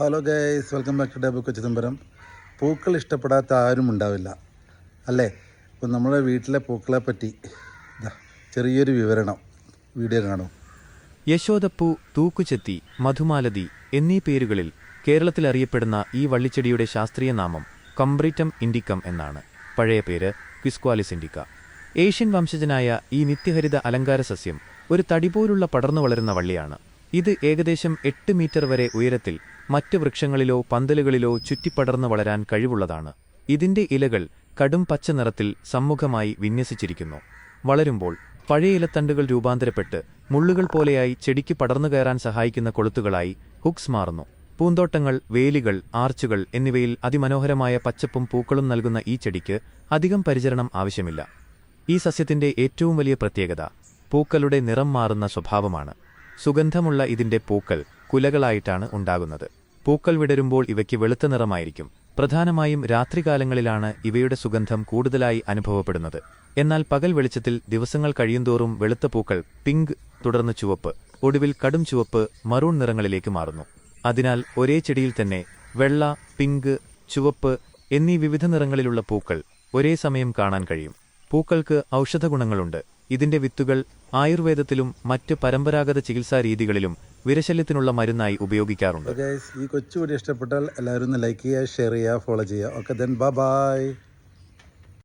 Hello guys, welcome back to double Kochi Thambaram. പൂക്കൾ ഇഷ്ടപ്പെടാത്ത ആരും ഉണ്ടാവില്ല അല്ലേ? ഇപ്പം നമ്മുടെ വീട്ടിലെ പൂക്കളെ പറ്റി ചെറിയൊരു വിവരണം വീഡിയോ കാണും. യശോദപ്പൂ, തൂക്കുചെത്തി, മധുമാലതി എന്നീ പേരുകളിൽ കേരളത്തിൽ അറിയപ്പെടുന്ന ഈ വള്ളിച്ചെടിയുടെ ശാസ്ത്രീയ നാമം കംബ്രിറ്റം ഇൻഡിക്കം എന്നാണ്. പഴയ പേര് ക്വിസ്ക്വാലിസ് ഇൻഡിക്ക. ഏഷ്യൻ വംശജനായ ഈ നിത്യഹരിത അലങ്കാര സസ്യം ഒരു തടിപോലുള്ള പടർന്നു വളരുന്ന വള്ളിയാണ്. ഇത് ഏകദേശം 8 മീറ്റർ വരെ ഉയരത്തിൽ മറ്റ് വൃക്ഷങ്ങളിലോ പന്തലുകളിലോ ചുറ്റിപ്പടർന്നു വളരാൻ കഴിവുള്ളതാണ്. ഇതിന്റെ ഇലകൾ കടും പച്ച നിറത്തിൽ സമ്മുഖമായി വിന്യസിച്ചിരിക്കുന്നു. വളരുമ്പോൾ പഴയ ഇലത്തണ്ടുകൾ രൂപാന്തരപ്പെട്ട് മുള്ളുകൾ പോലെയായി ചെടിക്ക് പടർന്നു കയറാൻ സഹായിക്കുന്ന കൊളുത്തുകളായി ഹുക്സ് മാറുന്നു. പൂന്തോട്ടങ്ങൾ, വേലികൾ, ആർച്ചുകൾ എന്നിവയിൽ അതിമനോഹരമായ പച്ചപ്പും പൂക്കളും നൽകുന്ന ഈ ചെടിക്ക് അധികം പരിചരണം ആവശ്യമില്ല. ഈ സസ്യത്തിന്റെ ഏറ്റവും വലിയ പ്രത്യേകത പൂക്കളുടെ നിറം മാറുന്ന സ്വഭാവമാണ്. സുഗന്ധമുള്ള ഇതിന്റെ പൂക്കൾ കുലകളായിട്ടാണ് ഉണ്ടാകുന്നത്. പൂക്കൾ വിടരുമ്പോൾ ഇവയ്ക്ക് വെളുത്ത നിറമായിരിക്കും. പ്രധാനമായും രാത്രികാലങ്ങളിലാണ് ഇവയുടെ സുഗന്ധം കൂടുതലായി അനുഭവപ്പെടുന്നത്. എന്നാൽ പകൽ വെളിച്ചത്തിൽ ദിവസങ്ങൾ കഴിയുന്തോറും വെളുത്ത പൂക്കൾ പിങ്ക്, തുടർന്ന് ചുവപ്പ്, ഒടുവിൽ കടും ചുവപ്പ്, മറൂൺ നിറങ്ങളിലേക്ക് മാറുന്നു. അതിനാൽ ഒരേ ചെടിയിൽ തന്നെ വെള്ള, പിങ്ക്, ചുവപ്പ് എന്നീ വിവിധ നിറങ്ങളിലുള്ള പൂക്കൾ ഒരേ സമയം കാണാൻ കഴിയും. പൂക്കൾക്ക് ഔഷധഗുണങ്ങളുണ്ട്. ഇതിന്റെ വിത്തുകൾ ആയുർവേദത്തിലും മറ്റ് പരമ്പരാഗത ചികിത്സാ രീതികളിലും വിരശല്യത്തിനുള്ള മരുന്നായി ഉപയോഗിക്കാറുണ്ട്. ഈ കൊച്ചു വീഡിയോ ഇഷ്ടപ്പെട്ടാൽ എല്ലാവരും ഒന്ന് ലൈക്ക് ചെയ്യുക, ഷെയർ ചെയ്യുക, ഫോളോ ചെയ്യുക. Okay, then bye.